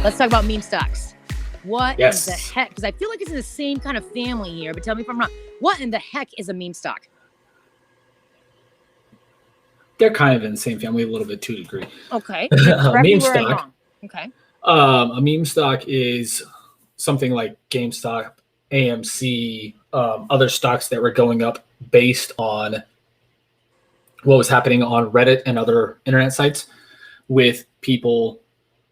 Let's talk about meme stocks. What Yes. in the heck? Because I feel like it's in the same kind of family here, but tell me if I'm wrong. What in the heck is a meme stock? They're kind of in the same family a little bit to a degree. Okay. A Correct me meme where I'm stock. wrong. Okay. A meme stock is something like GameStop, AMC, other stocks that were going up based on what was happening on Reddit and other internet sites, with people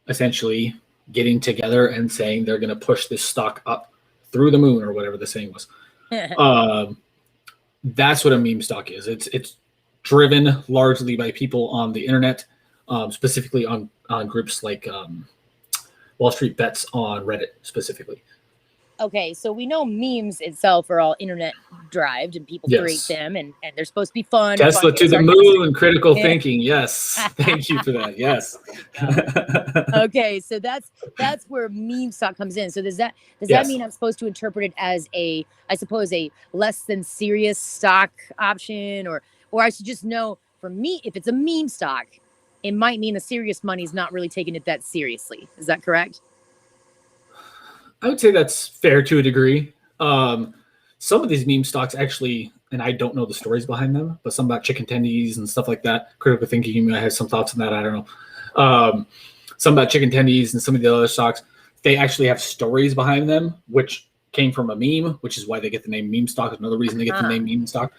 essentially getting together and saying they're going to push this stock up through the moon, or whatever the saying was. That's what a meme stock is. It's driven largely by people on the internet, specifically on groups like Wall Street Bets on Reddit specifically. Okay, so we know memes itself are all internet derived and people create Yes. them and they're supposed to be fun. Tesla funny, to the sarcastic. moon, critical thinking. Yes. Thank you for that. Yes. Okay, so that's where meme stock comes in. So does that Yes. mean I'm supposed to interpret it as a less than serious stock option, or I should just know, for me, if it's a meme stock, it might mean the serious money's not really taking it that seriously. Is that correct? I would say that's fair to a degree. Some of these meme stocks actually, and I don't know the stories behind them, but some about chicken tendies and stuff like that. Critical thinking, you might have some thoughts on that. I don't know. Some about chicken tendies and some of the other stocks, they actually have stories behind them, which came from a meme, which is why they get the name meme stock. Another reason they get the name meme stock.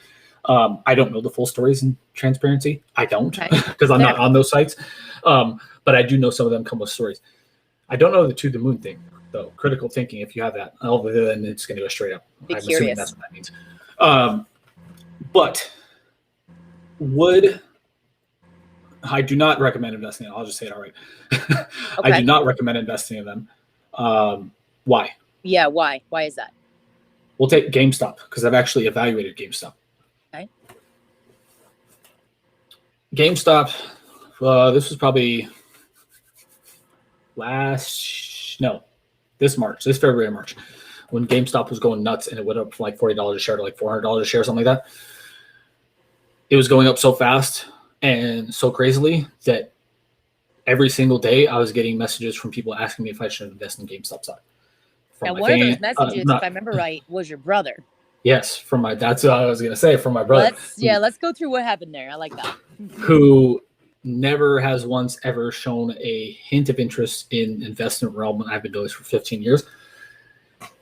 I don't know the full stories in transparency. I don't, because I'm not on those sites. But I do know some of them come with stories. I don't know the to the moon thing, though. Critical thinking, if you have that, then it's going to go straight up. Be I'm curious. assuming that's what that means. But I do not recommend investing in them. I'll just say it outright. I do not recommend investing in them. Why? Yeah, why? Why is that? We'll take GameStop, because I've actually evaluated GameStop. Okay. GameStop, this was probably this February or March, when GameStop was going nuts and it went up from like $40 a share to like $400 a share, something like that. It was going up so fast and so crazily that every single day I was getting messages from people asking me if I should invest in GameStop stock. Now, one of those messages, if I remember right, was your brother. Yes, that's what I was going to say, from my brother. Let's go through what happened there. I like that. Who never has once ever shown a hint of interest in investment realm, and I've been doing this for 15 years.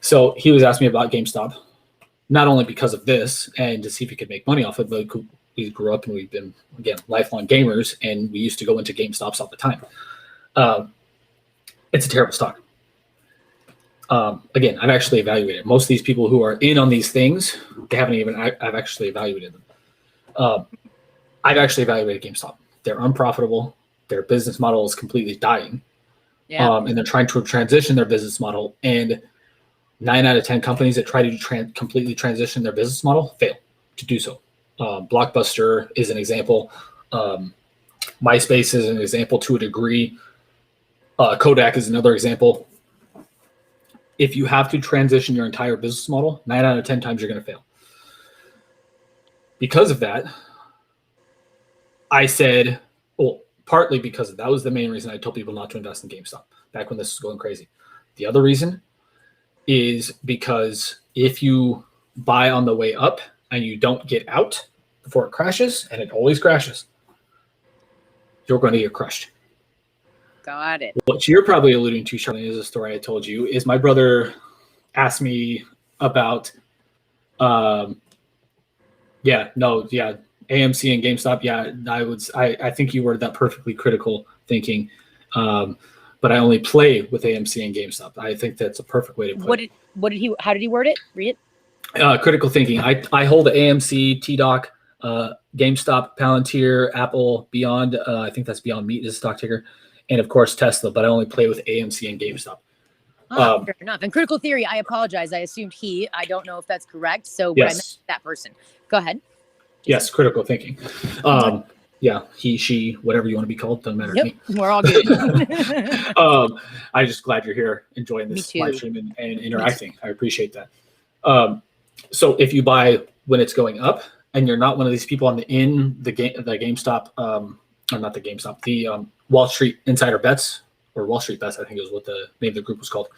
So he was asking me about GameStop, not only because of this and to see if he could make money off it, but we grew up and we've been, again, lifelong gamers, and we used to go into GameStops all the time. It's a terrible stock. Again, I've actually evaluated most of these people who are in on these things. I've actually evaluated them. I've actually evaluated GameStop. They're unprofitable. Their business model is completely dying. Yeah. And they're trying to transition their business model. And 9 out of 10 companies that try to completely transition their business model fail to do so. Blockbuster is an example. MySpace is an example to a degree. Kodak is another example. If you have to transition your entire business model, 9 out of 10 times you're going to fail. Because of that, I said, well, partly because that was the main reason I told people not to invest in GameStop back when this was going crazy. The other reason is because if you buy on the way up and you don't get out before it crashes, and it always crashes, you're going to get crushed. Got it. What you're probably alluding to, Charlene, is a story I told you, is my brother asked me about, AMC and GameStop. Yeah, I think you worded that perfectly, critical thinking. But I only play with AMC and GameStop. I think that's a perfect way to put it. How did he word it? Read it. Critical thinking. I hold AMC, T-Doc, GameStop, Palantir, Apple, Beyond. I think that's Beyond Meat is a stock ticker. And of course Tesla, but I only play with AMC and GameStop. Fair enough. And critical theory, I apologize. I assumed he. I don't know if that's correct. So yes. I meant that person. Go ahead. Yes, critical thinking. Yeah, he, she, whatever you want to be called, doesn't matter to me. We're all good. I'm just glad you're here enjoying this live stream and interacting. I appreciate that. So if you buy when it's going up and you're not one of these people on the GameStop, or not the GameStop, the Wall Street Insider Bets or Wall Street Bets, I think is what the name of the group was called.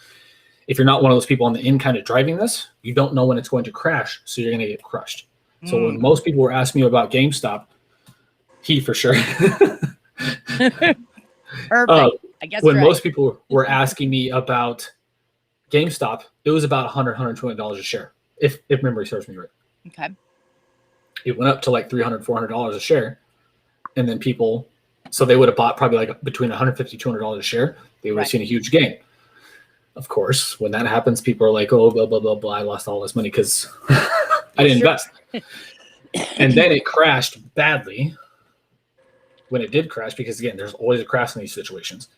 If you're not one of those people on the in kind of driving this, you don't know when it's going to crash, so you're going to get crushed. So when most people were asking me about GameStop, he for sure. Perfect. I guess when right. most people were asking me about GameStop, it was about $100, $120 a share, if memory serves me right. Okay. It went up to like $300, $400 a share. And then people, so they would have bought probably like between $150, $200 a share. They would have seen a huge gain. Of course, when that happens, people are like, oh, blah, blah, blah, blah. I lost all this money because I didn't invest. And then it crashed badly when it did crash, because again, there's always a crash in these situations.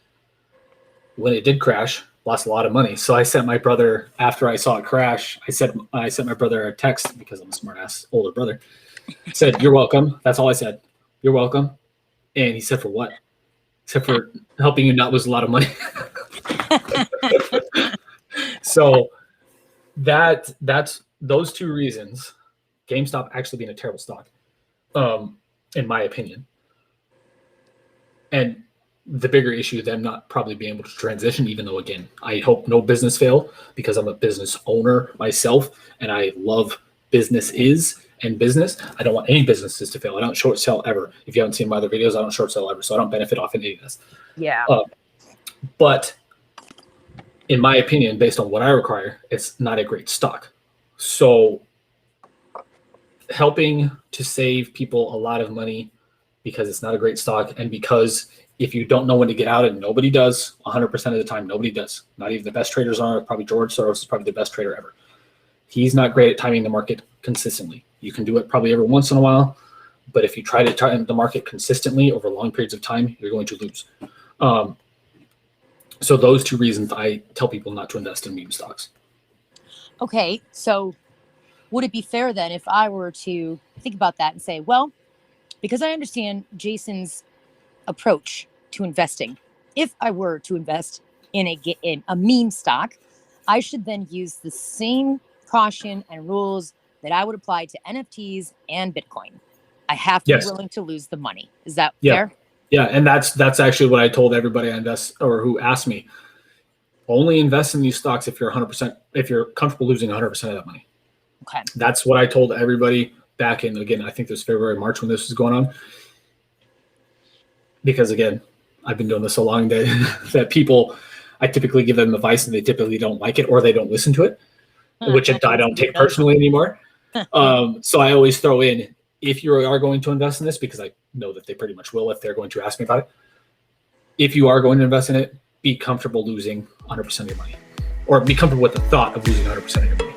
When it did crash, lost a lot of money. So I sent my brother, after I saw it crash, I sent my brother a text, because I'm a smart ass older brother. Said, "You're welcome." That's all I said. "You're welcome." And he said, "For what?" He said, "For helping you not lose a lot of money." So that's those two reasons, GameStop actually being a terrible stock, in my opinion. And the bigger issue, them not probably being able to transition, even though, again, I hope no business fail, because I'm a business owner myself and I love businesses and business. I don't want any businesses to fail. I don't short sell ever. If you haven't seen my other videos, I don't short sell ever. So I don't benefit off any of this. Yeah. But in my opinion, based on what I require, it's not a great stock. So helping to save people a lot of money, because it's not a great stock, and because if you don't know when to get out, and nobody does 100% of the time, nobody does. Not even the best traders are. Probably George Soros is probably the best trader ever. He's not great at timing the market consistently. You can do it probably every once in a while, but if you try to time the market consistently over long periods of time, you're going to lose. So those two reasons I tell people not to invest in meme stocks. Okay, so would it be fair then if I were to think about that and say, well, because I understand Jason's approach to investing, if I were to invest in a meme stock, I should then use the same caution and rules that I would apply to NFTs and Bitcoin. I have to be willing to lose the money. Is that fair? Yeah, and that's actually what I told everybody I invest, or who asked me. Only invest in these stocks if you're 100%, if you're comfortable losing 100% of that money. Okay. That's what I told everybody back in, again, I think it was February, March when this was going on. Because again, I've been doing this so long that people, I typically give them advice and they typically don't like it, or they don't listen to it, which I don't take personally anymore. So I always throw in, if you are going to invest in this, because I know that they pretty much will if they're going to ask me about it. If you are going to invest in it, be comfortable losing 100% of your money, or be comfortable with the thought of losing 100% of your money.